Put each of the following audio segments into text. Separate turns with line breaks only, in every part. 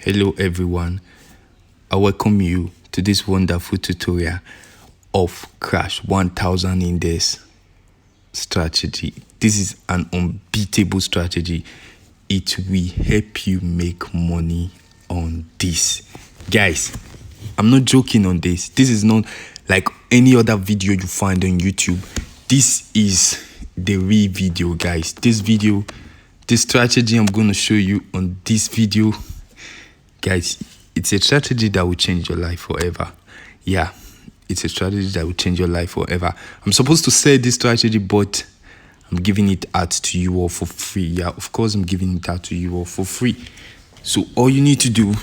Hello everyone, I welcome you to this wonderful tutorial of Crash1000 index strategy. This is an unbeatable strategy. It will help you make money on this. Guys, I'm not joking on this. This is not like any other video you find on YouTube. This is the real video, guys. This strategy I'm going to show you on this video, guys, it's a strategy that will change your life forever. Yeah, it's a strategy that will change your life forever. I'm supposed to say this strategy, but I'm giving it out to you all for free. Yeah, of course, I'm giving it out to you all for free. So all you need to do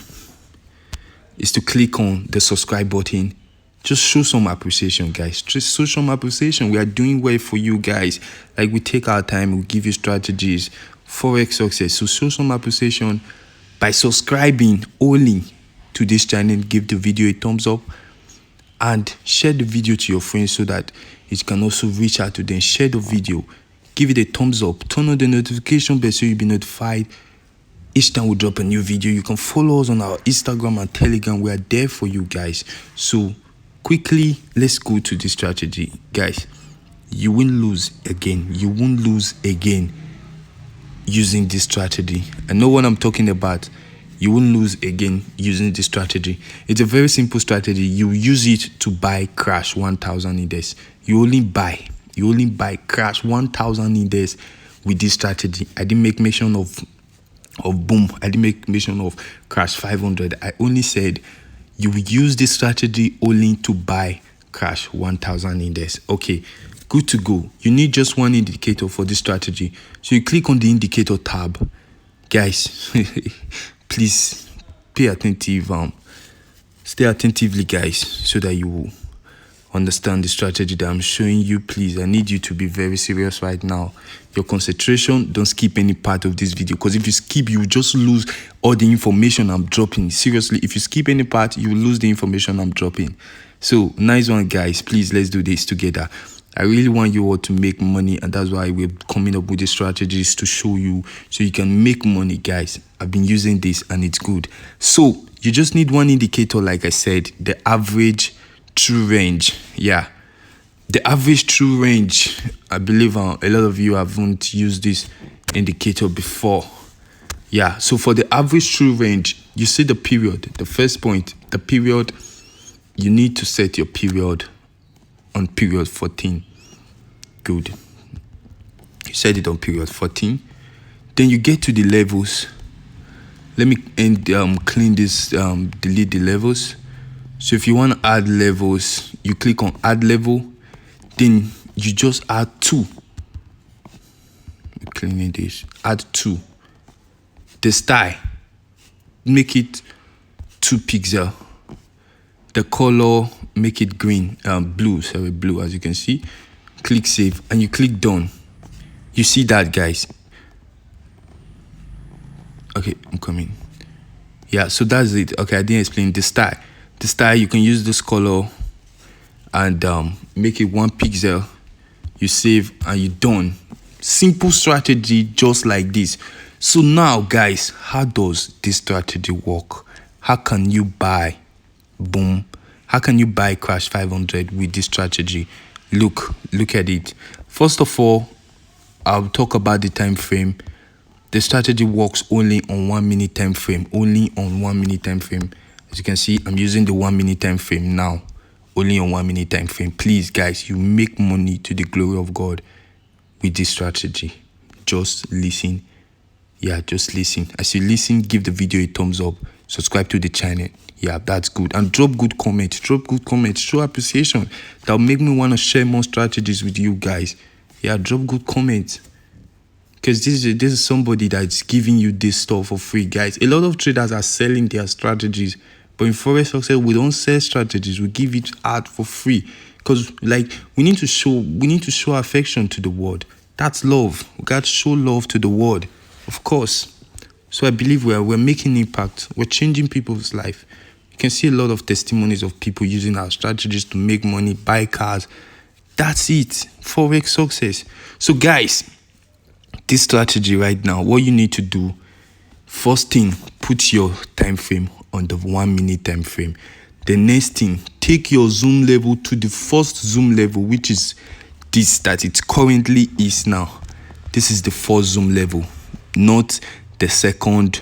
is to click on the subscribe button. Just show some appreciation, guys. Just show some appreciation. We are doing well for you guys. Like, we take our time, we give you strategies, Forex success. So show some appreciation by subscribing only to this channel. Give the video a thumbs up and share the video to your friends so that it can also reach out to them. Share the video, give it a thumbs up, turn on the notification bell so you'll be notified each time we drop a new video. You can follow us on our Instagram and Telegram. We are there for you guys. So quickly, let's go to this strategy. Guys, you won't lose again. You won't lose again using this strategy. I know what I'm talking about. You won't lose again using this strategy. It's a very simple strategy. You use it to buy Crash1000 index. You only buy Crash1000 index with this strategy. I didn't make mention of boom. I didn't make mention of Crash500. I only said you will use this strategy only to buy Crash1000 index. Okay, good to go. You need just one indicator for this strategy. So you click on the indicator tab. Guys, please pay attentive. Stay attentively, guys, so that you will understand the strategy that I'm showing you. Please, I need you to be very serious right now. Your concentration, don't skip any part of this video, because if you skip, you will just lose all the information I'm dropping. Seriously, if you skip any part, you will lose the information I'm dropping. So nice one, guys. Please, let's do this together. I really want you all to make money, and that's why we're coming up with the strategies to show you so you can make money, guys. I've been using this and it's good. So you just need one indicator, like I said, the average true range. Yeah, the average true range. I believe a lot of you haven't used this indicator before. Yeah, so for the average true range, you see the period. The first point, the period, you need to set your period on period 14. Good. You set it on period 14. Then you get to the levels. Let me clean this, delete the levels. So if you want to add levels, you click on add level. Then you just add 2. Cleaning this. Add 2. The style, make it 2 pixels. The color, make it green, blue, as you can see. Click save and you click done. You see that, guys? Okay, I'm coming. Yeah, so that's it. Okay, I didn't explain the style. The style, you can use this color and make it 1 pixel. You save and you done. Simple strategy, just like this. So now, guys, how does this strategy work? How can you buy? Boom. How can you buy Crash500 with this strategy? Look at it. First of all, I'll talk about the time frame. The strategy works only on 1 minute time frame. Only on 1 minute time frame. As you can see, I'm using the 1 minute time frame now. Only on 1 minute time frame. Please, guys, you make money to the glory of God with this strategy. Just listen. Yeah, just listen. As you listen, give the video a thumbs up. Subscribe to the channel. Yeah, that's good. And drop good comments. Drop good comments. Show appreciation. That'll make me want to share more strategies with you guys. Yeah, drop good comments. Because this is somebody that's giving you this stuff for free, guys. A lot of traders are selling their strategies. But in Forex Success, we don't sell strategies. We give it out for free. Because, like, we need to show affection to the world. That's love. We got to show love to the world. Of course. So I believe we're making impact. We're changing people's life. You can see a lot of testimonies of people using our strategies to make money, buy cars. That's it. Forex success. So guys, this strategy right now, what you need to do, first thing, put your time frame on the 1 minute time frame. The next thing, take your zoom level to the first zoom level, which is this that it currently is now. This is the first zoom level, not the second,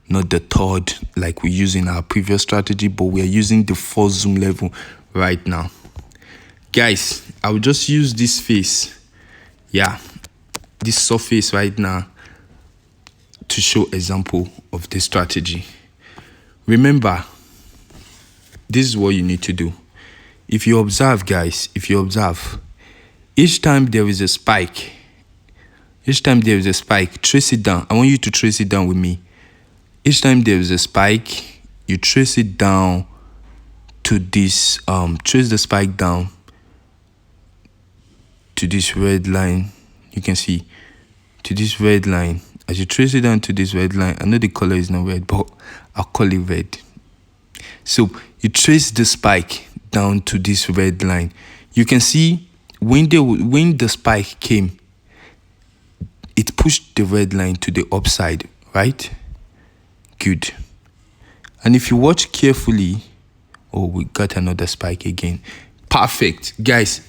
not the third like we use in our previous strategy, but we are using the first zoom level right now. Guys, I will just use this face, this surface right now to show example of this strategy. Remember, this is what you need to do. If you observe, guys, each time there is a spike, trace it down. I want you to trace it down with me. Each time there is a spike, you trace it down to this, trace the spike down to this red line. You can see to this red line. As you trace it down to this red line, I know the color is not red, but I'll call it red. So you trace the spike down to this red line. You can see when the spike came, it pushed the red line to the upside, right? Good. And if you watch carefully, oh, we got another spike again. Perfect. Guys,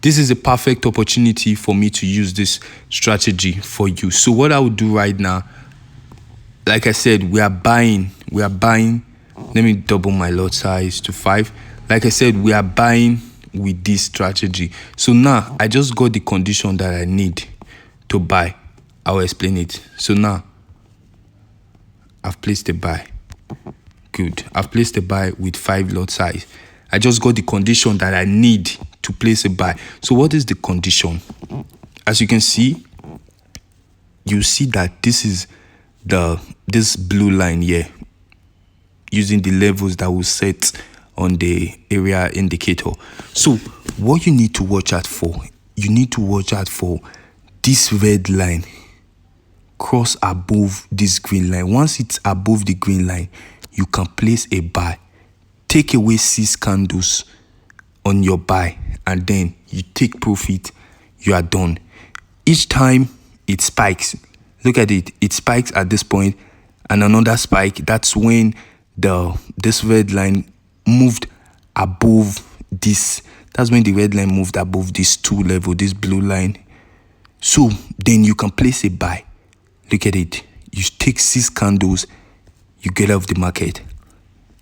this is a perfect opportunity for me to use this strategy for you. So what I will do right now, like I said, we are buying. Let me double my lot size to 5. Like I said, we are buying with this strategy. So now I just got the condition that I need to buy. I will explain it. So now I've placed a buy. Good. I've placed a buy with 5 lot size. I just got the condition that I need to place a buy. So what is the condition? As you can see, you see that this is this blue line here, using the levels that will set on the area indicator. So what you need to watch out for, this red line cross above this green line. Once it's above the green line, you can place a buy. Take away 6 candles on your buy, and then you take profit. You are done. Each time it spikes, look at it, it spikes at this point and another spike. That's when this red line moved above this. That's when the red line moved above this 2 level, this blue line. So then you can place a buy. Look at it. You take 6 candles, you get out of the market.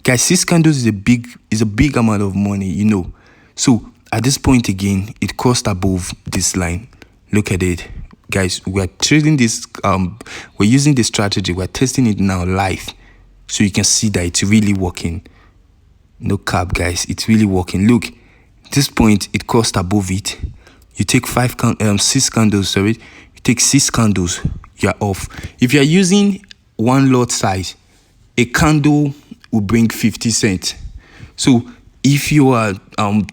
Guys, 6 candles is a big amount of money, you know. So at this point again, it crossed above this line. Look at it. Guys, we're trading this, we're using this strategy, we're testing it now live. So you can see that it's really working. No cap, guys, it's really working. Look, this point, it crossed above it. You take 6 candles, sorry. You take 6 candles, you're off. If you're using 1 lot size, a candle will bring 50 cents. So if you are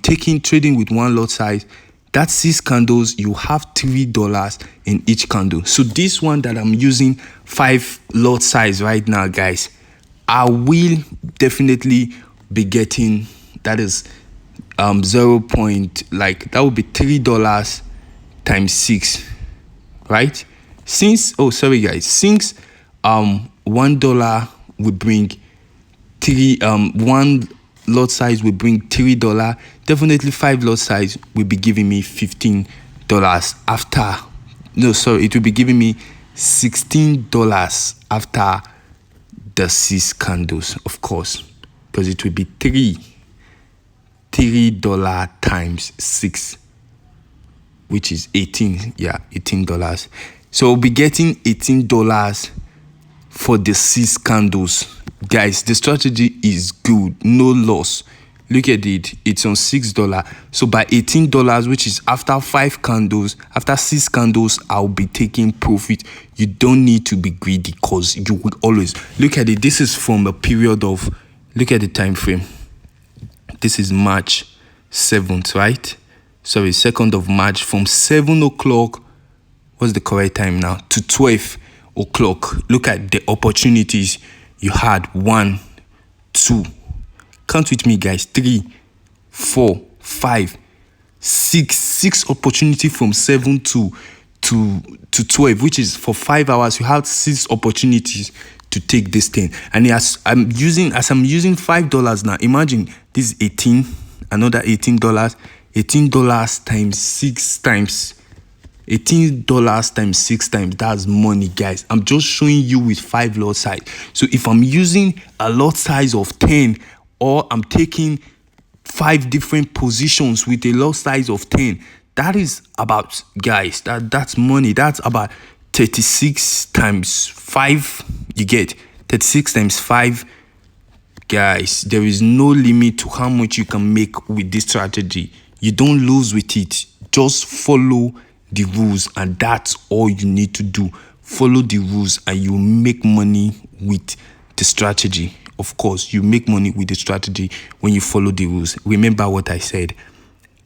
trading with 1 lot size, that's 6 candles, you have $3 in each candle. So this one that I'm using 5 lot size right now, guys, I will definitely be getting, that is 0. That would be $3 times 6, right? Since $1 will bring 1 lot size will bring $3. Definitely 5 lot size will be giving me $15 it will be giving me $16 after the 6 candles, of course, because it will be $3 times 6, which is $18. So we'll be getting $18 for the 6 candles. Guys, the strategy is good, no loss. Look at it, it's on $6. So by $18, which is after 5 candles, after 6 candles, I'll be taking profit. You don't need to be greedy, because you will always look at it. This is from a period of, look at the time frame. This is March 7th, right? Sorry, 2nd of March, from 7 o'clock, what's the correct time now, to 12 o'clock. Look at the opportunities you had. 1, 2, count with me, guys, 3, 4, 5, 6 opportunity from 7 to 12, which is for 5 hours. You had 6 opportunities to take this thing. And as I'm using $5 now, imagine this is 18, another $18, $18 times 6 times. $18 times 6 times, that's money, guys. I'm just showing you with 5 lot size. So if I'm using a lot size of 10, or I'm taking 5 different positions with a lot size of 10, that is about, guys, that's money. That's about 36 times 5. You get 36 times 5. Guys, there is no limit to how much you can make with this strategy. You don't lose with it. Just follow the rules, and that's all you need to do. Follow the rules and you make money with the strategy. Of course, you make money with the strategy when you follow the rules. Remember what I said.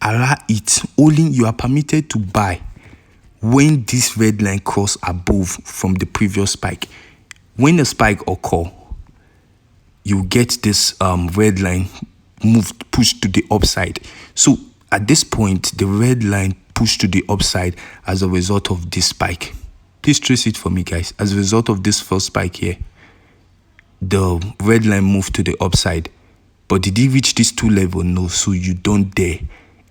Allah, it's only you are permitted to buy when this red line cross above from the previous spike. When the spike occur, you get this red line pushed to the upside. So at this point, the red line pushed to the upside as a result of this spike. Please trace it for me, guys. As a result of this first spike here, the red line moved to the upside. But did it reach this 2 level? No. So you don't dare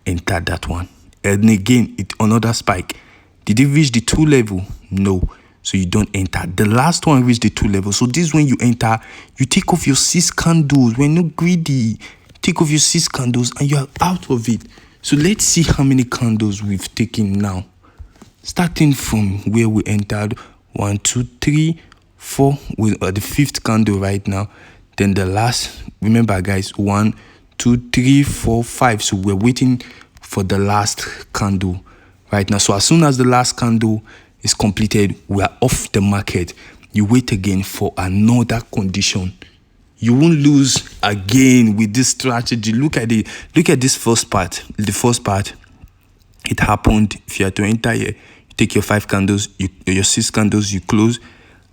enter that one. And again, another spike. Did it reach the 2 level? No. So you don't enter. The last one reached the 2 level. So this is when you enter, you take off your 6 candles. We're not greedy. Take off your 6 candles and you're out of it. So let's see how many candles we've taken now. Starting from where we entered, 1, 2, 3, 4. We're at the 5th candle right now. Then the last, remember guys, 1, 2, 3, 4, 5. So we're waiting for the last candle right now. So as soon as the last candle is completed, we are off the market. You wait again for another condition. You won't lose again with this strategy. Look at it. Look at this first part. The first part, it happened. If you are to enter here, you take your 5 candles, your 6 candles, you close.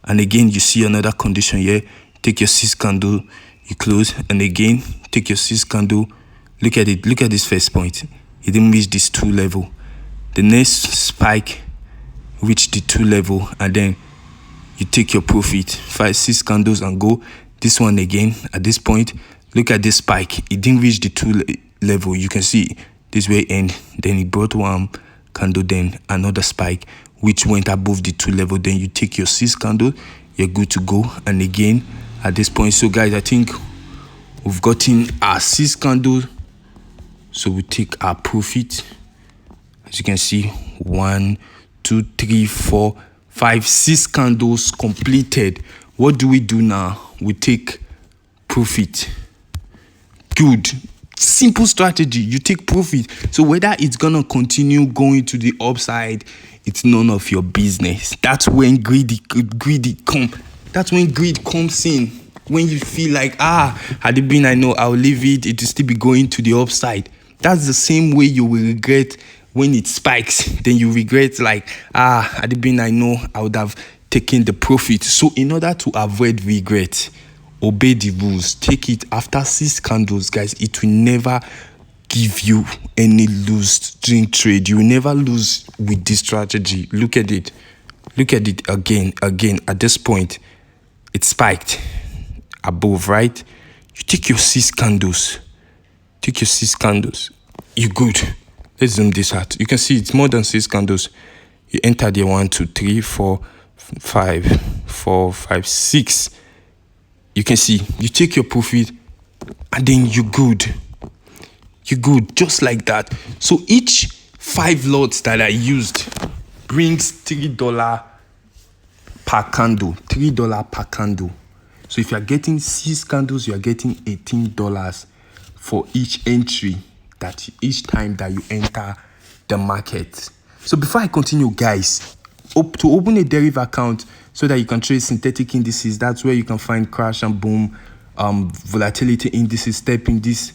And again, you see another condition here. Take your 6 candle, you close. And again, take your 6 candle. Look at it. Look at this first point. It didn't reach this 2 level. The next spike reached the 2 level. And then you take your profit. 5, 6 candles and go. This one again, at this point, look at this spike. It didn't reach the 2 level. You can see this way end. Then it brought 1 candle, then another spike, which went above the 2 level. Then you take your 6 candle, you're good to go. And again, at this point, so guys, I think we've gotten our 6 candle. So we take our profit. As you can see, 1, 2, 3, 4, 5, 6 candles completed. What do we do now? We take profit. Good. Simple strategy. You take profit. So whether it's going to continue going to the upside, it's none of your business. That's when greed comes. That's when greed comes in. When you feel like, had it been, I know, I'll leave it. It will still be going to the upside. That's the same way you will regret when it spikes. Then you regret like, had it been, I know, I would have taking the profit. So in order to avoid regret, obey the rules. Take it after 6 candles, guys. It will never give you any lose during trade. You will never lose with this strategy. Look at it. Look at it again. At this point, it spiked above, right? You take your 6 candles. Take your 6 candles. You're good. Let's zoom this out. You can see it's more than 6 candles. You enter there 1, 2, 3, 4, 5, 6. You can see you take your profit and then you're good. You're good just like that. So each 5 lots that I used brings $3 per candle. $3 per candle. So if you're getting 6 candles, you're getting $18 for each entry, that each time that you enter the market. So before I continue, guys, to open a derivative account so that you can trade synthetic indices, that's where you can find crash and boom, volatility indices, step index.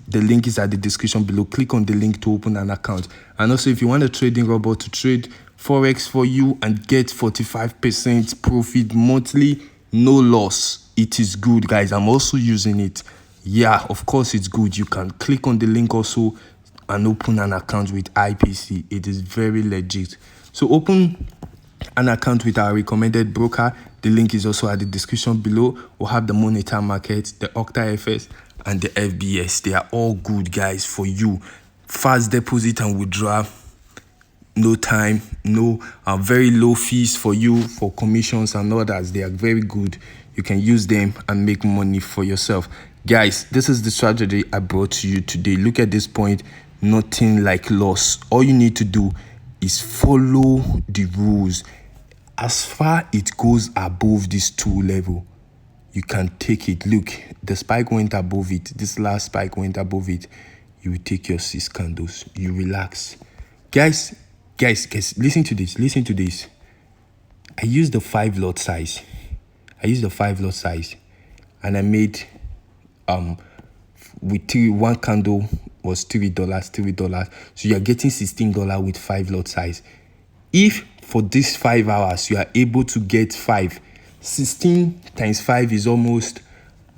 The link is at the description below. Click on the link to open an account. And also, if you want a trading robot to trade Forex for you and get 45% profit monthly, no loss, it is good, guys. I'm also using it. Yeah, of course it's good. You can click on the link also and open an account with IPC. It is very legit. So open an account with our recommended broker. The The link is also at the description below. We'll have the monitor market, the Octa FS, and the FBS. They are all good, guys, for you. Fast deposit and withdrawal, no time, no very low fees for you for commissions and others. They are very good. You can use them and make money for yourself. Guys, this is the strategy I brought to you today. Look at this point, nothing like loss. All you need to do is follow the rules. As far it goes above this 2 level, you can take it. Look, the spike went above it. This last spike went above it. You will take your 6 candles. You relax. Guys, listen to this. I used the 5 lot size. And I made with one candle was $3. So you're getting $16 with 5 lot size. If for these 5 hours you are able to get 16 times 5 is almost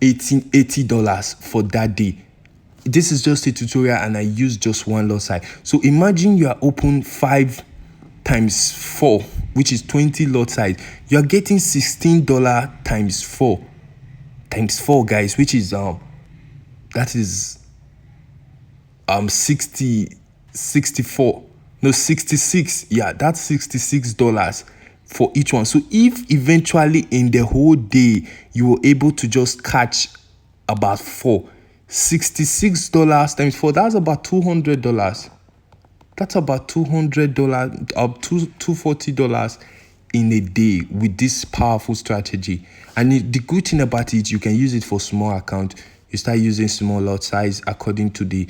$80 for that day. This is just a tutorial and I use just one lot size. So imagine you are open 5 times 4, which is 20 lot size. You are getting $16 times 4 guys, which is that is 66. Yeah, that's $66 for each one. So if eventually in the whole day you were able to just catch about 4, $66 times 4, that's about $200. That's about $200, up to $240 in a day with this powerful strategy. And the good thing about it, you can use it for small account. You start using small lot size according to the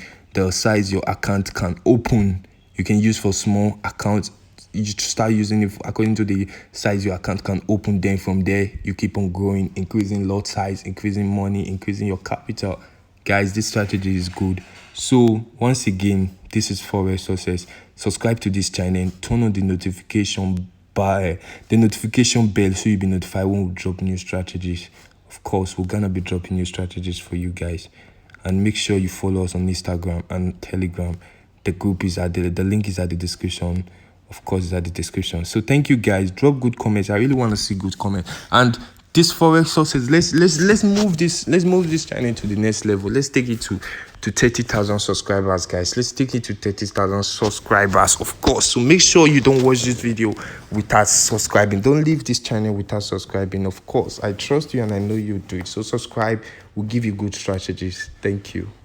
size your account can open. You can use for small accounts. You start using it according to the size your account can open. Then from there, you keep on growing, increasing lot size, increasing money, increasing your capital. Guys, this strategy is good. So once again, this is Forex Success. Subscribe to this channel, turn on the notification bell so you'll be notified when we drop new strategies. Of course, we're gonna be dropping new strategies for you guys. And make sure you follow us on Instagram and Telegram. The group is at the link is at the description. Of course, it's at the description. So thank you guys. Drop good comments. I really want to see good comments. And this Forex Success, let's move this channel to the next level. Let's take it to 30,000 subscribers, guys. Let's take it to 30,000 subscribers, of course. So make sure you don't watch this video without subscribing. Don't leave this channel without subscribing. Of course, I trust you and I know you do it. So subscribe. We'll give you good strategies. Thank you.